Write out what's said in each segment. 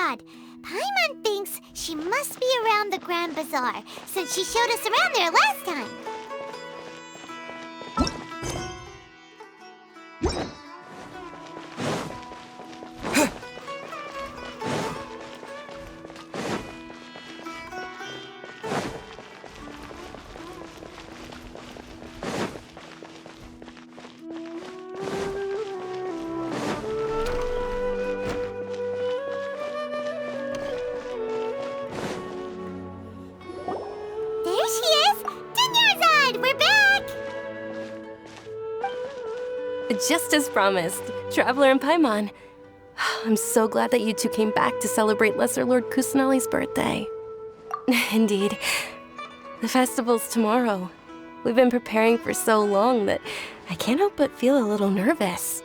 odd. Paimon thinks she must be around the Grand Bazaar, since she showed us around there last time. Just as promised, Traveler and Paimon. I'm so glad that you two came back to celebrate Lesser Lord Kusanali's birthday. Indeed. The festival's tomorrow. We've been preparing for so long that I can't help but feel a little nervous.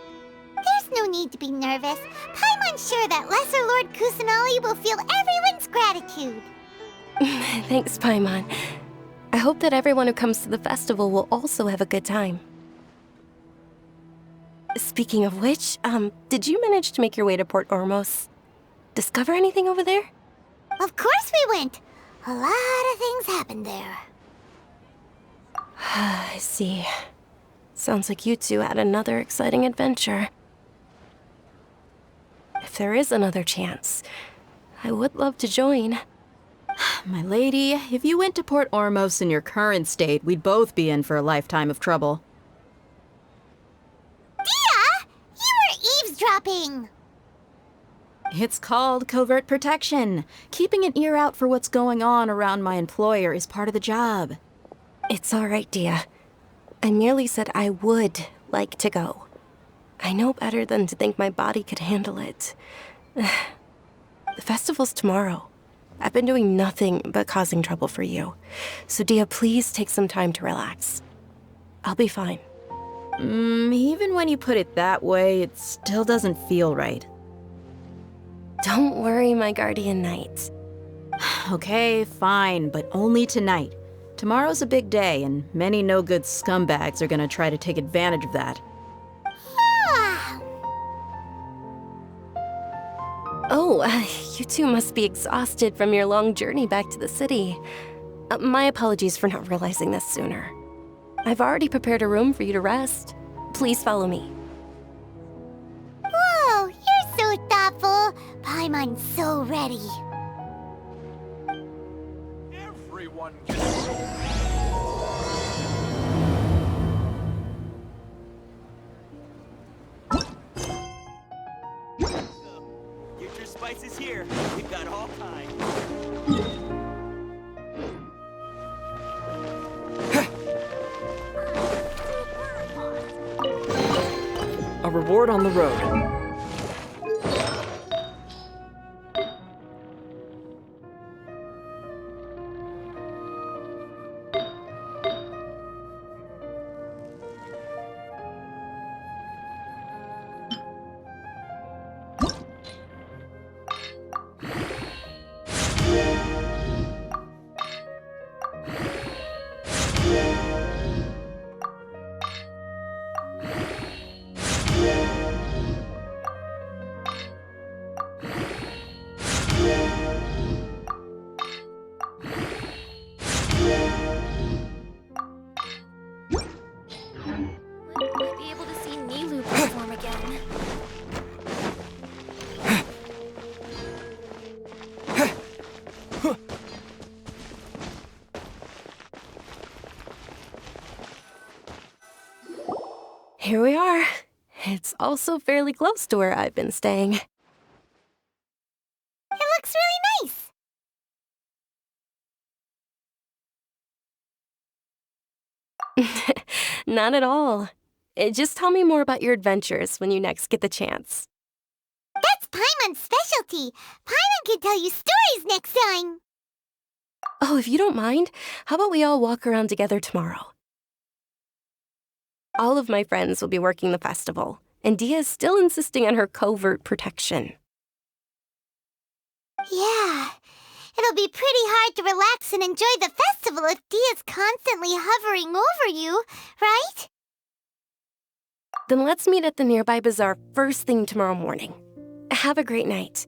There's no need to be nervous. Paimon's sure that Lesser Lord Kusanali will feel everyone's gratitude. Thanks, Paimon. I hope that everyone who comes to the festival will also have a good time. Speaking of which, did you manage to make your way to Port Ormos? Discover anything over there? Of course we went. A lot of things happened there. I see. Sounds like you two had another exciting adventure. If there is another chance, I would love to join. My lady, if you went to Port Ormos in your current state, we'd both be in for a lifetime of trouble. Eavesdropping! It's called covert protection. Keeping an ear out for what's going on around my employer is part of the job. It's all right, Dia. I merely said I would like to go. I know better than to think my body could handle it. The festival's tomorrow. I've been doing nothing but causing trouble for you. So Dia, please take some time to relax. I'll be fine. Even when you put it that way, it still doesn't feel right. Don't worry, my guardian knight. Okay, fine, but only tonight. Tomorrow's a big day, and many no-good scumbags are gonna try to take advantage of that. Oh, you two must be exhausted from your long journey back to the city. My apologies for not realizing this sooner. I've already prepared a room for you to rest. Please follow me. Whoa, you're so thoughtful. Paimon's so ready. Everyone Get your spices here. We've got all kinds. A reward on the road. Here we are. It's also fairly close to where I've been staying. It looks really nice. Not at all. Just tell me more about your adventures when you next get the chance. That's Paimon's specialty. Paimon can tell you stories next time. Oh, if you don't mind, how about we all walk around together tomorrow? All of my friends will be working the festival, and Dia is still insisting on her covert protection. Yeah, it'll be pretty hard to relax and enjoy the festival if Dia's constantly hovering over you, right? Then let's meet at the nearby bazaar first thing tomorrow morning. Have a great night.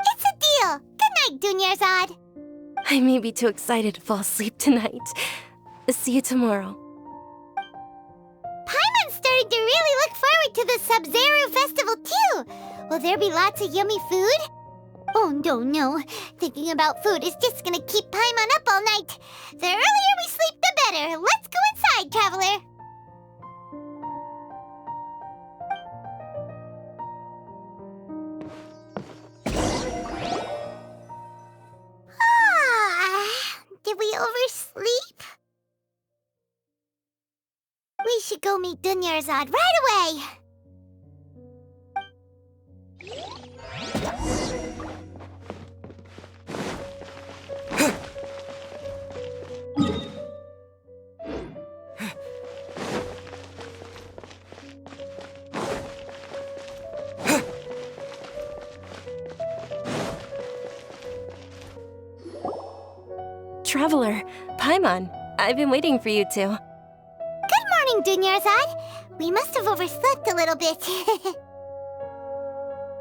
It's a deal. Good night, Dunyarzad. I may be too excited to fall asleep tonight. See you tomorrow. Paimon's starting to really look forward to the Sabzeruz festival, too. Will there be lots of yummy food? Oh, no. Thinking about food is just gonna keep Paimon up all night. The earlier we sleep, the better. Let's go inside, Traveler. Did we oversleep? We should go meet Dunyarzad right away. Traveler, Paimon, I've been waiting for you two. Good morning, Dunyarzad. We must have overslept a little bit.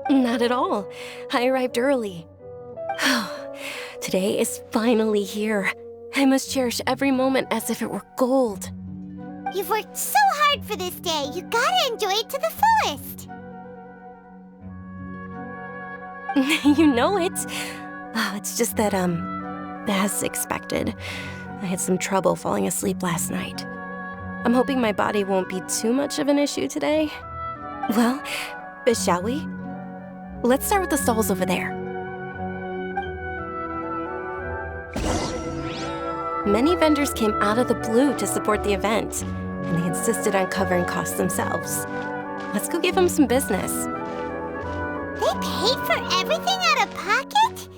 Not at all. I arrived early. Today is finally here. I must cherish every moment as if it were gold. You've worked so hard for this day. You gotta enjoy it to the fullest. You know it. Oh, it's just that, as expected, I had some trouble falling asleep last night. I'm hoping my body won't be too much of an issue today. Well, shall we? Let's start with the stalls over there. Many vendors came out of the blue to support the event, and they insisted on covering costs themselves. Let's go give them some business. They paid for everything out of pocket?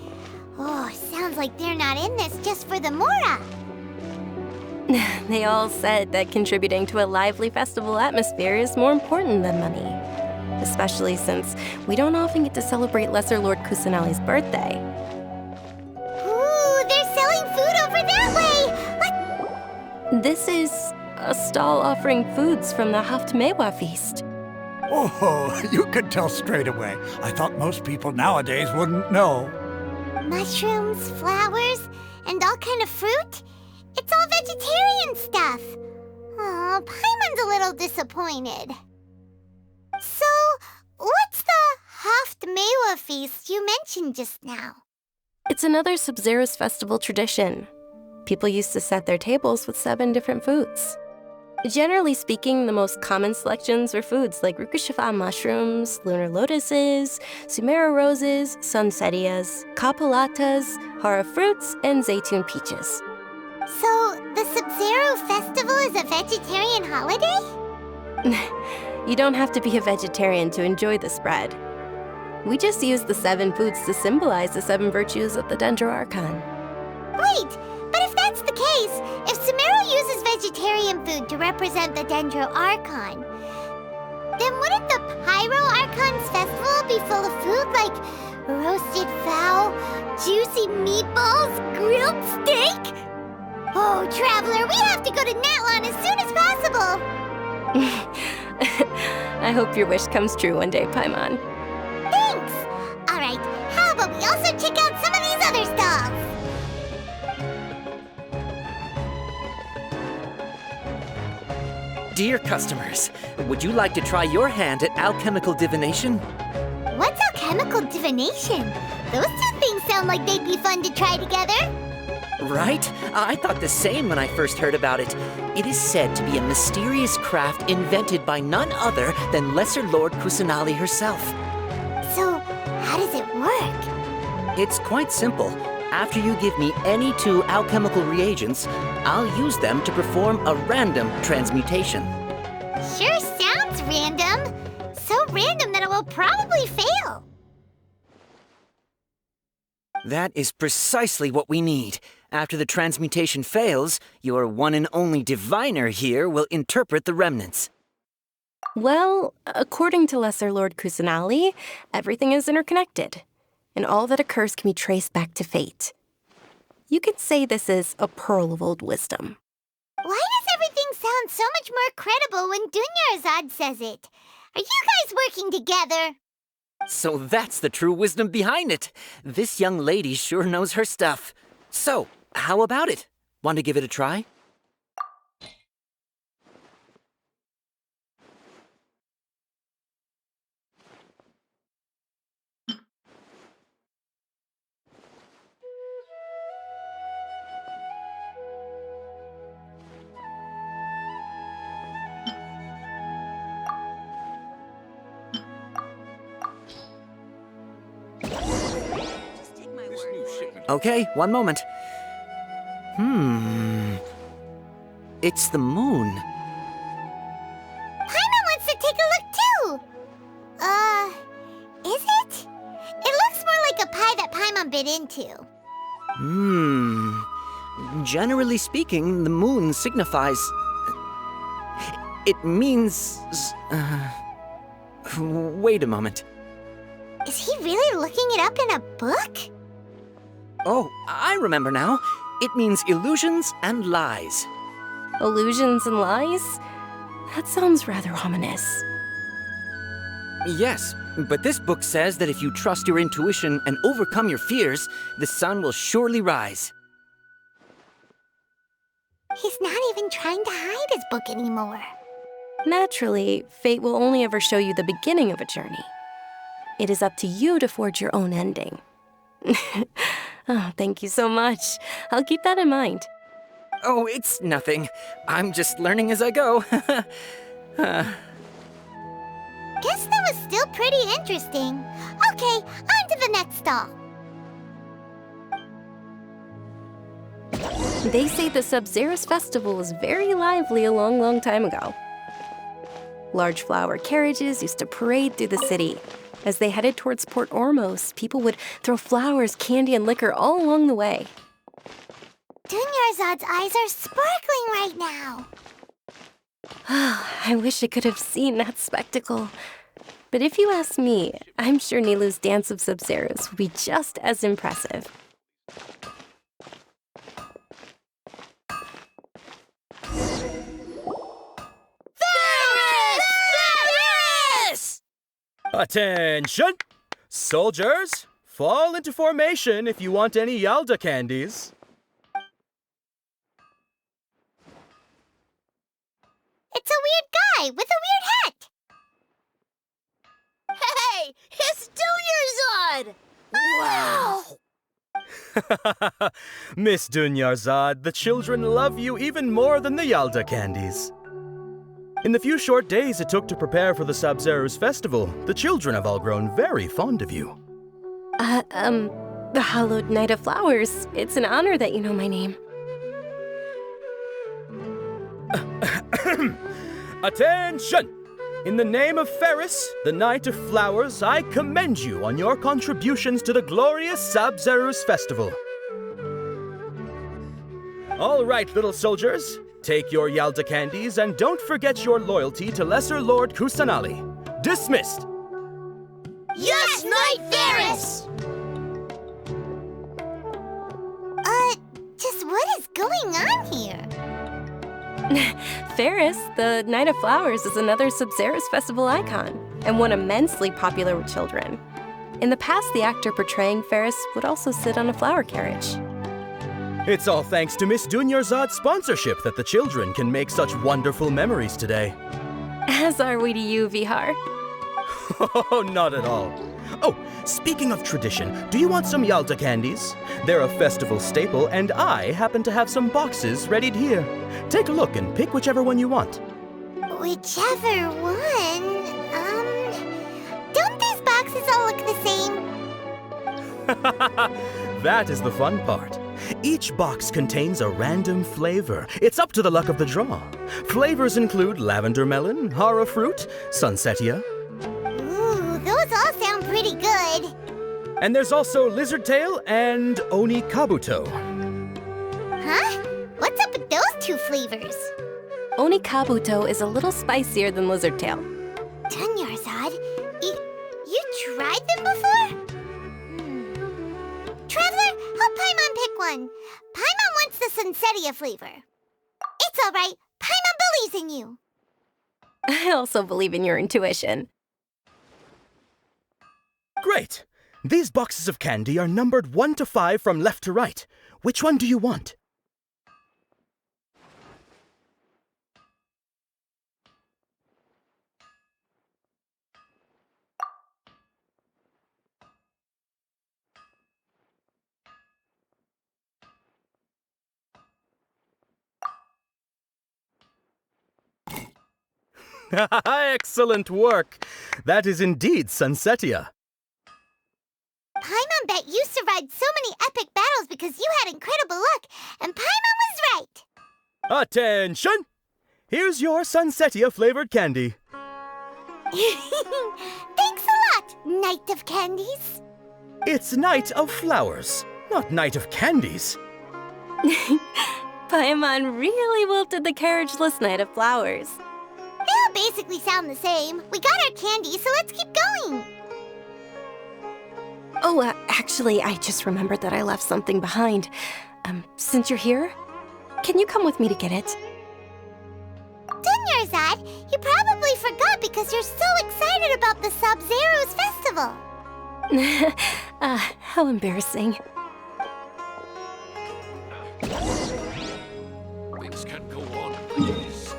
Oh, sounds like they're not in this just for the Mora. They all said that contributing to a lively festival atmosphere is more important than money. Especially since we don't often get to celebrate Lesser Lord Kusanali's birthday. Ooh, they're selling food over that way! This is a stall offering foods from the Haftmewa feast. Oh, you could tell straight away. I thought most people nowadays wouldn't know. Mushrooms, flowers, and all kind of fruit? It's all vegetarian stuff. Oh, Paimon's a little disappointed. So, what's the Haftmewa feast you mentioned just now? It's another Sabzeruz festival tradition. People used to set their tables with 7 different foods. Generally speaking, the most common selections were foods like Rukushifa mushrooms, lunar lotuses, Sumera roses, sunsetias, kapalatas, hara fruits, and zaytun peaches. So, the Sabzeruz festival is a vegetarian holiday? You don't have to be a vegetarian to enjoy the spread. We just use the 7 foods to symbolize the 7 virtues of the Dendro Archon. Wait, but if that's the case, if Sumeru uses vegetarian food to represent the Dendro Archon, then wouldn't the Pyro Archon's festival be full of food like roasted fowl, juicy meatballs, grilled steak? Oh, Traveler, we have to go to Natlan as soon as possible! I hope your wish comes true one day, Paimon. Thanks! Alright, how about we also check out some of these other stalls? Dear customers, would you like to try your hand at alchemical divination? What's alchemical divination? Those two things sound like they'd be fun to try together. Right? I thought the same when I first heard about it. It is said to be a mysterious craft invented by none other than Lesser Lord Kusanali herself. So, how does it work? It's quite simple. After you give me any 2 alchemical reagents, I'll use them to perform a random transmutation. Sure sounds random. So random that it will probably fail. That is precisely what we need. After the transmutation fails, your one and only diviner here will interpret the remnants. Well, according to Lesser Lord Kusanali, everything is interconnected, and all that occurs can be traced back to fate. You could say this is a pearl of old wisdom. Why does everything sound so much more credible when Dunyarzad says it? Are you guys working together? So that's the true wisdom behind it. This young lady sure knows her stuff. So, how about it? Want to give it a try? Okay, one moment. It's the moon. Paimon wants to take a look too! Is it? It looks more like a pie that Paimon bit into. Generally speaking, the moon signifies... It means... Wait a moment. Is he really looking it up in a book? Oh, I remember now. It means illusions and lies. Illusions and lies? That sounds rather ominous. Yes, but this book says that if you trust your intuition and overcome your fears, the sun will surely rise. He's not even trying to hide his book anymore. Naturally, fate will only ever show you the beginning of a journey. It is up to you to forge your own ending. Oh, thank you so much. I'll keep that in mind. Oh, it's nothing. I'm just learning as I go. Guess that was still pretty interesting. Okay, on to the next stall. They say the Sabzeruz festival was very lively a long, long time ago. Large flower carriages used to parade through the city. As they headed towards Port Ormos, people would throw flowers, candy, and liquor all along the way. Dunyarzad's eyes are sparkling right now. I wish I could have seen that spectacle. But if you ask me, I'm sure Nilou's Dance of Sabzeruz would be just as impressive. Attention! Soldiers, fall into formation if you want any Yalda candies. It's a weird guy with a weird hat. Hey, it's Dunyarzad! Wow! Miss Dunyarzad, the children love you even more than the Yalda candies. In the few short days it took to prepare for the Sabzeruz festival, the children have all grown very fond of you. The Hallowed Night of Flowers. It's an honor that you know my name. Attention! In the name of Ferris, the Knight of Flowers, I commend you on your contributions to the glorious Sabzeruz festival. All right, little soldiers. Take your Yalda candies and don't forget your loyalty to Lesser Lord Kusanali. Dismissed! Yes, Knight Ferris! Just what is going on here? Ferris, the Night of Flowers, is another Sabzeruz festival icon, and one immensely popular with children. In the past, the actor portraying Ferris would also sit on a flower carriage. It's all thanks to Miss Dunyarzad's sponsorship that the children can make such wonderful memories today. As are we to you, Vihar. Oh, not at all. Oh, speaking of tradition, do you want some Yalda candies? They're a festival staple, and I happen to have some boxes readied here. Take a look and pick whichever one you want. Whichever one? Don't these boxes all look the same? That is the fun part. Each box contains a random flavor. It's up to the luck of the draw. Flavors include lavender melon, hara fruit, sunsetia. Ooh, those all sound pretty good. And there's also lizard tail and oni kabuto. Huh? What's up with those two flavors? Oni kabuto is a little spicier than lizard tail. Dunyarzad, you tried them before? Traveler, help Paimon pick one. Paimon wants the sunsetia flavor. It's all right. Paimon believes in you. I also believe in your intuition. Great! These boxes of candy are numbered 1 to 5 from left to right. Which one do you want? Excellent work! That is indeed Sunsetia. Paimon bet you survived so many epic battles because you had incredible luck, and Paimon was right. Attention! Here's your Sunsetia flavored candy. Thanks a lot, Knight of Candies. It's Night of Flowers, not Night of Candies. Paimon really wilted the carriageless Knight of Flowers. They all basically sound the same. We got our candy, so let's keep going. Oh, actually, I just remembered that I left something behind. Since you're here, can you come with me to get it? Dunyarzad, you probably forgot because you're so excited about the Sabzeruz festival. How embarrassing. Things can't go on like this.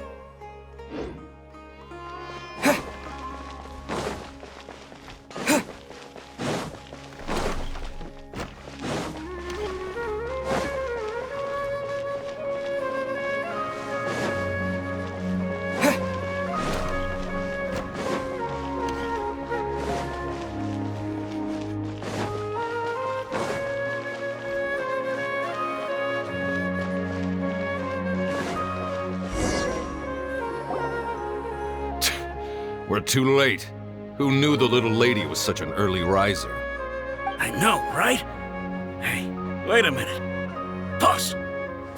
We're too late. Who knew the little lady was such an early riser? I know, right? Hey, wait a minute. Boss,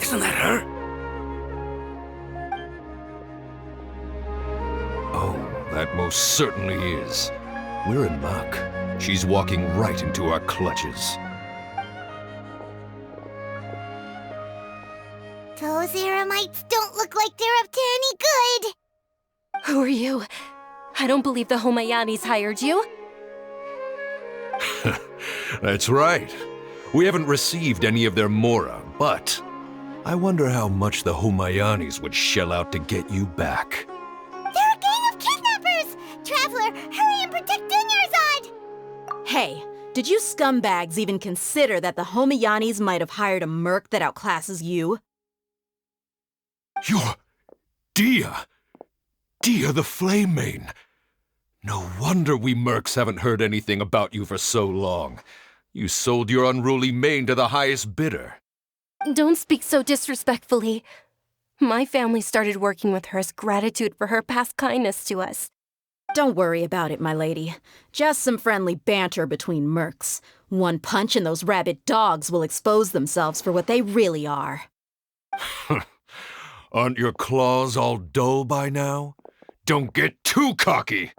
isn't that her? Oh, that most certainly is. We're in luck. She's walking right into our clutches. Those Eremites don't look like they're up to any good. Who are you? I don't believe the Homayanis hired you. That's right. We haven't received any of their mora, but I wonder how much the Homayanis would shell out to get you back. They're a gang of kidnappers! Traveler, hurry and protect Dunyarzad! Hey, did you scumbags even consider that the Homayanis might have hired a merc that outclasses you? You're Dia! Dia the Flame Mane! No wonder we mercs haven't heard anything about you for so long. You sold your unruly mane to the highest bidder. Don't speak so disrespectfully. My family started working with her as gratitude for her past kindness to us. Don't worry about it, my lady. Just some friendly banter between mercs. One punch and those rabid dogs will expose themselves for what they really are. Aren't your claws all dull by now? Don't get too cocky!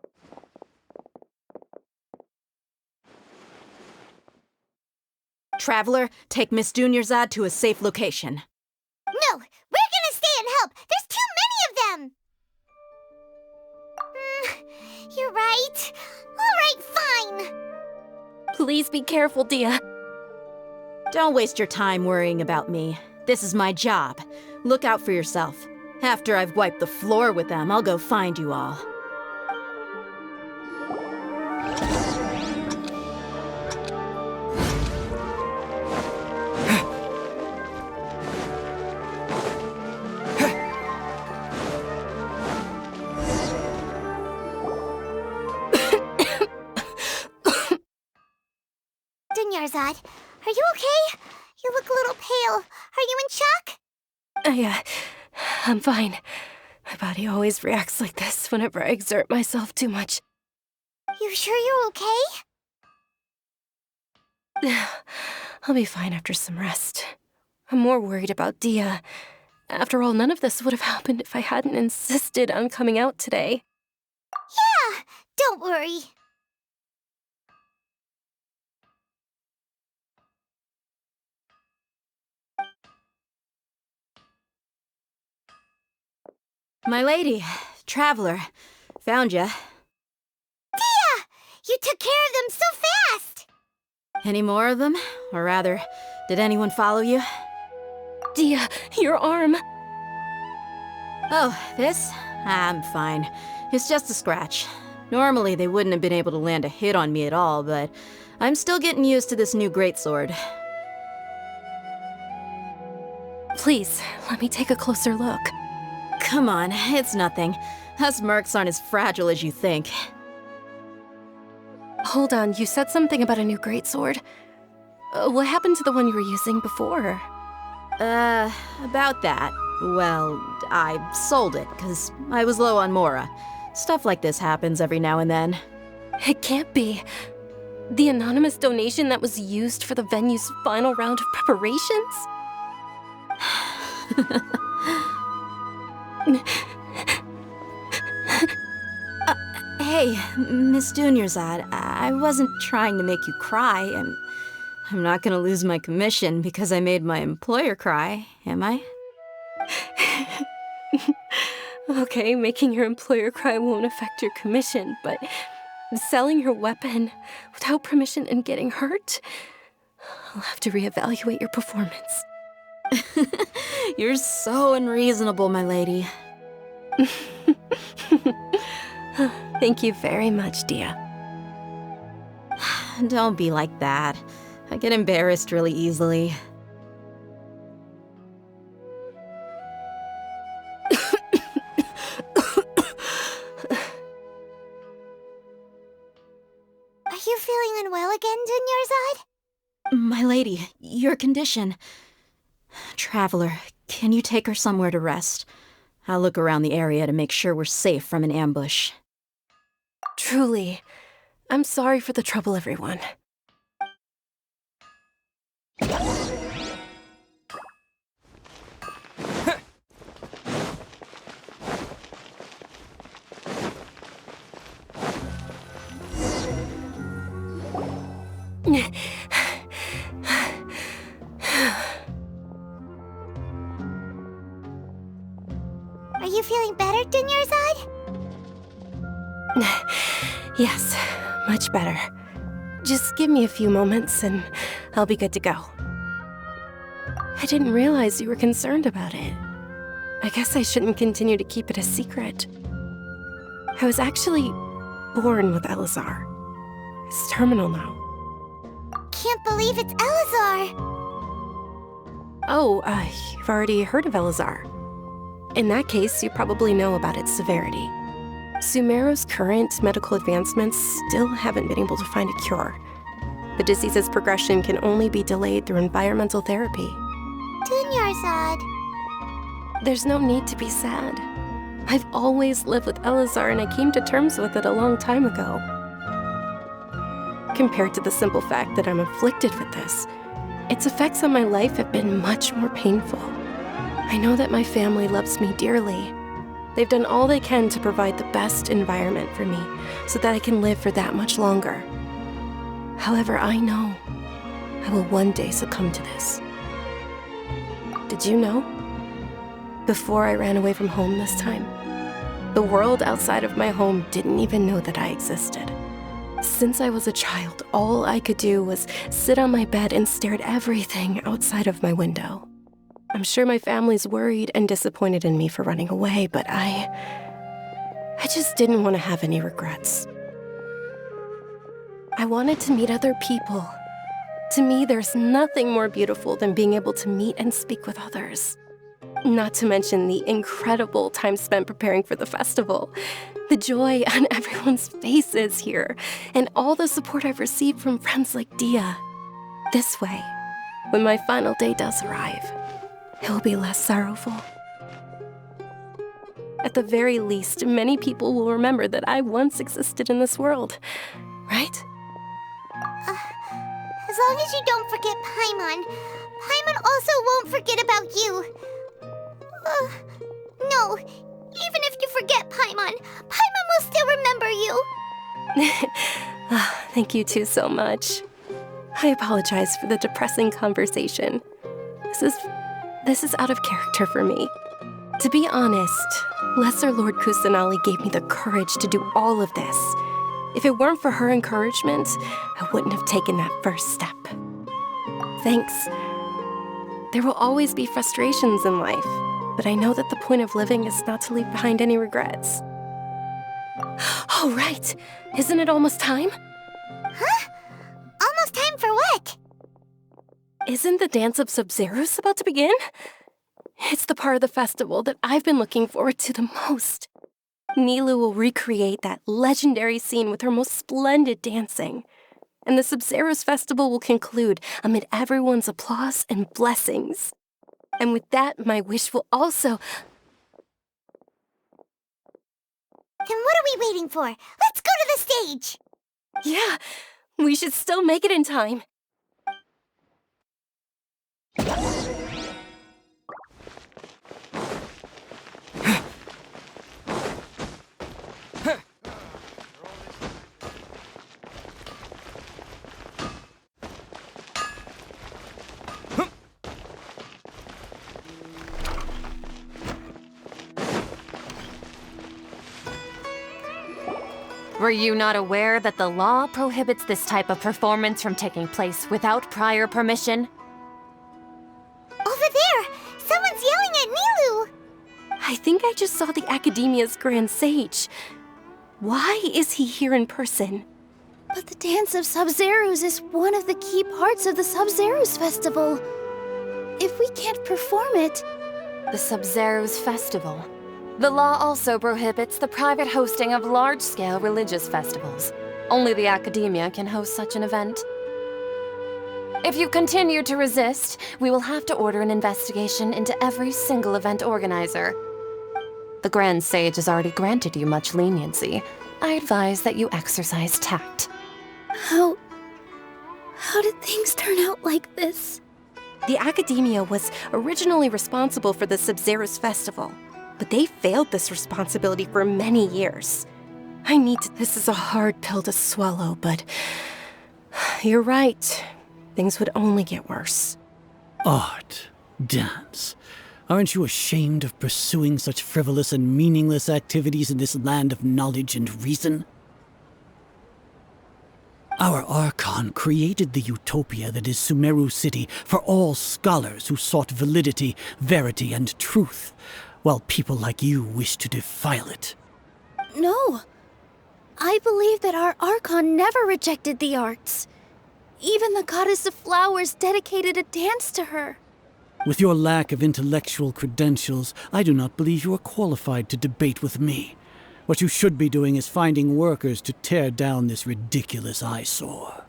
Traveler, take Miss Dunyarzad to a safe location. No, we're gonna stay and help. There's too many of them. You're right. All right, fine. Please be careful, Dia. Don't waste your time worrying about me. This is my job. Look out for yourself. After I've wiped the floor with them, I'll go find you all. Dunyarzad, are you okay? You look a little pale. Are you in shock? I'm fine. My body always reacts like this whenever I exert myself too much. You sure you're okay? I'll be fine after some rest. I'm more worried about Dia. After all, none of this would have happened if I hadn't insisted on coming out today. Yeah, don't worry. My lady, Traveler, found ya. Dia! You took care of them so fast! Any more of them? Or rather, did anyone follow you? Dia, your arm. Oh, this? I'm fine. It's just a scratch. Normally, they wouldn't have been able to land a hit on me at all, but I'm still getting used to this new greatsword. Please, let me take a closer look. Come on, it's nothing. Us mercs aren't as fragile as you think. Hold on, you said something about a new greatsword. What happened to the one you were using before? About that. Well, I sold it, because I was low on Mora. Stuff like this happens every now and then. It can't be. The anonymous donation that was used for the venue's final round of preparations? Hey, Miss Dunyarzad, I wasn't trying to make you cry, and I'm not gonna lose my commission because I made my employer cry, am I? Okay, making your employer cry won't affect your commission, but selling your weapon without permission and getting hurt? I'll have to reevaluate your performance. You're so unreasonable, my lady. Thank you very much, Dia. Don't be like that. I get embarrassed really easily. Are you feeling unwell again, Dunyarzad? My lady, your condition. Traveler, can you take her somewhere to rest? I'll look around the area to make sure we're safe from an ambush. Truly, I'm sorry for the trouble, everyone. Are you feeling better, Dunyarzad? Yes, much better. Just give me a few moments and I'll be good to go. I didn't realize you were concerned about it. I guess I shouldn't continue to keep it a secret. I was actually born with Elazar. It's terminal now. Can't believe it's Elazar! Oh, you've already heard of Elazar. In that case, you probably know about its severity. Sumeru's current medical advancements still haven't been able to find a cure. The disease's progression can only be delayed through environmental therapy. Dunyarzad. There's no need to be sad. I've always lived with Elazar and I came to terms with it a long time ago. Compared to the simple fact that I'm afflicted with this, its effects on my life have been much more painful. I know that my family loves me dearly. They've done all they can to provide the best environment for me so that I can live for that much longer. However, I know I will one day succumb to this. Did you know? Before I ran away from home this time, the world outside of my home didn't even know that I existed. Since I was a child, all I could do was sit on my bed and stare at everything outside of my window. I'm sure my family's worried and disappointed in me for running away, but I just didn't want to have any regrets. I wanted to meet other people. To me, there's nothing more beautiful than being able to meet and speak with others. Not to mention the incredible time spent preparing for the festival, the joy on everyone's faces here, and all the support I've received from friends like Dia. This way, when my final day does arrive, it will be less sorrowful. At the very least, many people will remember that I once existed in this world, right? As long as you don't forget Paimon, Paimon also won't forget about you. No, even if you forget Paimon, Paimon will still remember you. Thank you two so much. I apologize for the depressing conversation. This is out of character for me. To be honest, Lesser Lord Kusanali gave me the courage to do all of this. If it weren't for her encouragement, I wouldn't have taken that first step. Thanks. There will always be frustrations in life, but I know that the point of living is not to leave behind any regrets. Oh, right. Isn't it almost time? Huh? Almost time for what? Isn't the dance of Sabzeruz about to begin? It's the part of the festival that I've been looking forward to the most. Nilou will recreate that legendary scene with her most splendid dancing. And the Sabzeruz festival will conclude amid everyone's applause and blessings. And with that, my wish will also... Then what are we waiting for? Let's go to the stage! Yeah, we should still make it in time. Were you not aware that the law prohibits this type of performance from taking place without prior permission? Over there! Someone's yelling at Nilou! I think I just saw the Academia's Grand Sage. Why is he here in person? But the Dance of Sabzeruz is one of the key parts of the Sabzeruz Festival. If we can't perform it... The Sabzeruz Festival. The law also prohibits the private hosting of large-scale religious festivals. Only the Academia can host such an event. If you continue to resist, we will have to order an investigation into every single event organizer. The Grand Sage has already granted you much leniency. I advise that you exercise tact. How did things turn out like this? The Academia was originally responsible for the Sabzeruz Festival, but they failed this responsibility for many years. This is a hard pill to swallow, but you're right. Things would only get worse. Art, dance. Aren't you ashamed of pursuing such frivolous and meaningless activities in this land of knowledge and reason? Our Archon created the utopia that is Sumeru City for all scholars who sought validity, verity, and truth, while people like you wish to defile it. No. I believe that our Archon never rejected the arts. Even the goddess of flowers dedicated a dance to her. With your lack of intellectual credentials, I do not believe you are qualified to debate with me. What you should be doing is finding workers to tear down this ridiculous eyesore.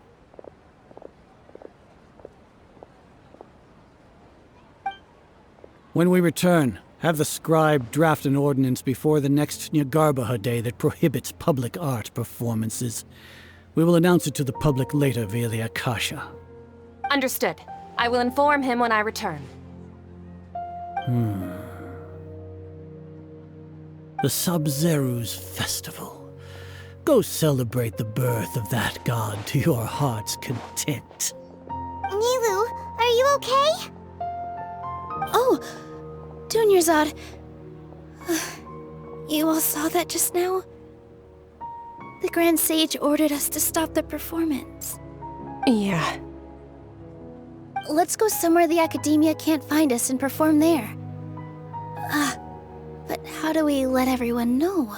When we return, have the scribe draft an ordinance before the next Nyagarbaha Day that prohibits public art performances. We will announce it to the public later via the Akasha. Understood. I will inform him when I return. The Sabzeruz Festival. Go celebrate the birth of that god to your heart's content. Nilou, are you okay? Oh, Dunyarzad. You all saw that just now? The Grand Sage ordered us to stop the performance. Yeah. Let's go somewhere the Academia can't find us and perform there. But how do we let everyone know?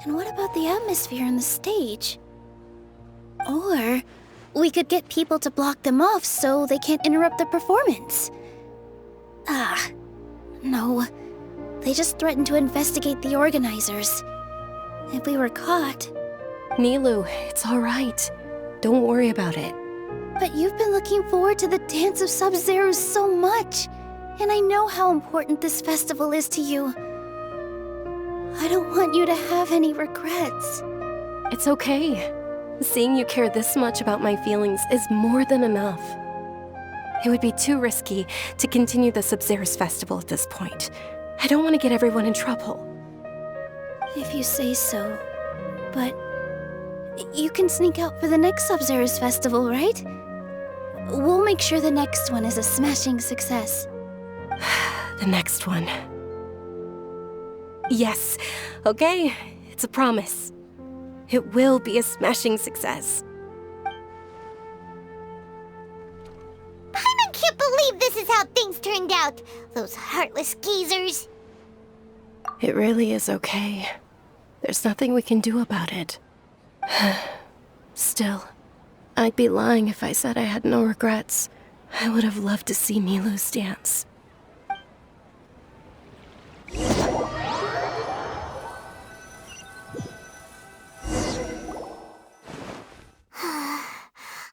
And what about the atmosphere on the stage? Or we could get people to block them off so they can't interrupt the performance. No. They just threatened to investigate the organizers. If we were caught... Nilou, it's all right. Don't worry about it. But you've been looking forward to the Dance of Sabzeruz so much. And I know how important this festival is to you. I don't want you to have any regrets. It's okay. Seeing you care this much about my feelings is more than enough. It would be too risky to continue the Sabzeruz festival at this point. I don't want to get everyone in trouble. If you say so. But you can sneak out for the next Sabzeruz festival, right? We'll make sure the next one is a smashing success. The next one. Yes. Okay, it's a promise. It will be a smashing success. Paimon can't believe this is how things turned out. Those heartless geezers. It really is okay. There's nothing we can do about it. Still, I'd be lying if I said I had no regrets. I would have loved to see Milu's dance.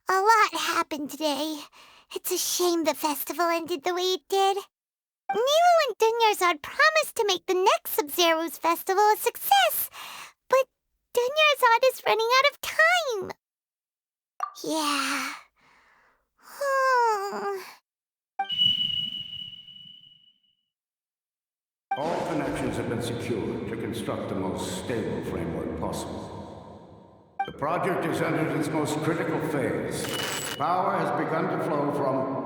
A lot happened today. It's a shame the festival ended the way it did. Nero and Dunyarzad promised to make the next Sabzeruz festival a success, but Dunyarzad is running out of time. Yeah. All connections have been secured to construct the most stable framework possible. The project has entered its most critical phase. Power has begun to flow from